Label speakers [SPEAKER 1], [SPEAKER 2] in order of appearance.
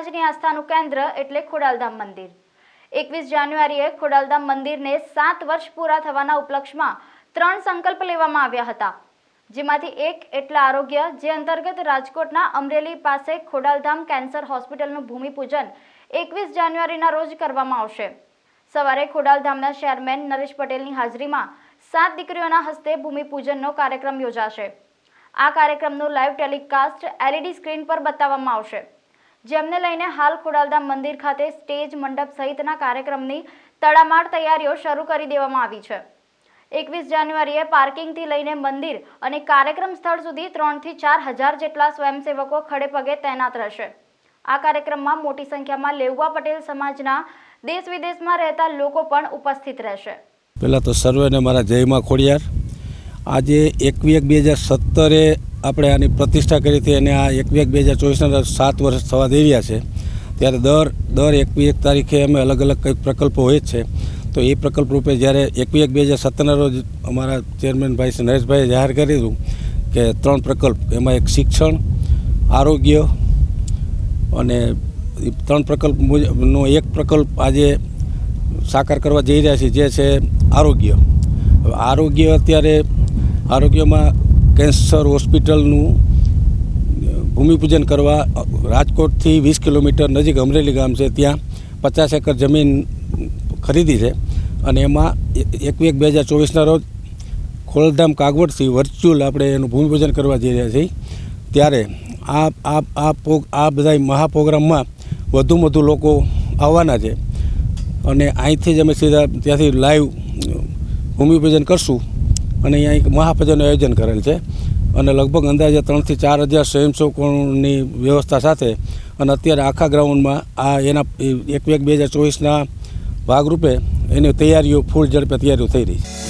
[SPEAKER 1] સમાજની આસ્થાનું કેન્દ્ર એટલે ખોડાલધામ મંદિર। 21 જાન્યુઆરીએ ખોડાલધામ મંદિરને 7 વર્ષ પૂરા થવાના ઉપલક્ષમાં 3 સંકલ્પ લેવામાં આવ્યા હતા, જેમાંથી એક એટલે આરોગ્ય, જે અંતર્ગત રાજકોટના અમરેલી પાસે ખોડાલધામ કેન્સર હોસ્પિટલનું ભૂમિપૂજન 21 જાન્યુઆરીના રોજ કરવામાં આવશે। સવારે ખોડાલધામના ચેરમેન નરેશ પટેલની હાજરીમાં 7 દીકરીઓના હસ્તે ભૂમિપૂજનનો કાર્યક્રમ યોજાશે। આ કાર્યક્રમનું લાઈવ ટેલિકાસ્ટ LED સ્ક્રીન પર બતાવવામાં આવશે, જેમને લઈને હાલ ખોડાલધામ મંદિર ખાતે સ્ટેજ, મંડપ સહિતના કાર્યક્રમની તડામાર તૈયારીઓ શરૂ કરી દેવામાં આવી છે। 21 જાન્યુઆરીએ પાર્કિંગથી લઈને મંદિર અને કાર્યક્રમ સ્થળ સુધી 3 થી 4 હજાર જેટલા સ્વયંસેવકો ખડેપગે તૈનાત રહેશે। આ કાર્યક્રમમાં મોટી સંખ્યામાં લેઉવા પટેલ સમાજના દેશ વિદેશમાં રહેતા લોકો પણ ઉપસ્થિત રહેશે।
[SPEAKER 2] પહેલાં તો સર્વેને મારા જયમાં ખોડિયાર। આજે 21/2017 આપણે આની પ્રતિષ્ઠા કરી હતી અને આ 21/2024 7 વર્ષ થવા જઈ રહ્યા છે। ત્યારે દર 21 તારીખે અમે અલગ અલગ કંઈક પ્રકલ્પો હોય છે। તો એ પ્રકલ્પ રૂપે જ્યારે 21/2017 રોજ અમારા ચેરમેન ભાઈ શ્રી નરેશભાઈએ જાહેર કર્યું કે 3 પ્રકલ્પ, એમાં એક શિક્ષણ, આરોગ્ય અને 3 પ્રકલ્પનો એક પ્રકલ્પ આજે સાકાર કરવા જઈ રહ્યા છીએ, જે છે આરોગ્ય। આરોગ્ય અત્યારે આરોગ્યમાં કેન્સર હોસ્પિટલનું ભૂમિપૂજન કરવા રાજકોટથી 20 કિલોમીટર નજીક અમરેલી ગામ છે, ત્યાં 50 એકર જમીન ખરીદી છે અને એમાં 21/2024ના રોજ ખોડાલધામ કાગવડથી વર્ચ્યુઅલ આપણે એનું ભૂમિપૂજન કરવા જઈ રહ્યા છીએ। ત્યારે આ બધા મહાપ્રોગ્રામમાં વધુમાં વધુ લોકો આવવાના છે અને અહીંથી જ અમે સીધા ત્યાંથી લાઈવ ભૂમિપૂજન કરશું અને અહીંયા એક મહાપૂજનનું આયોજન કરેલ છે અને લગભગ અંદાજે 3 થી 4 હજાર સ્વયંસેવકોની વ્યવસ્થા સાથે અને અત્યારે આખા ગ્રાઉન્ડમાં આ એના 21/2024ના ભાગરૂપે એની તૈયારીઓ ફૂલ ઝડપે તૈયારીઓ થઈ રહી છે।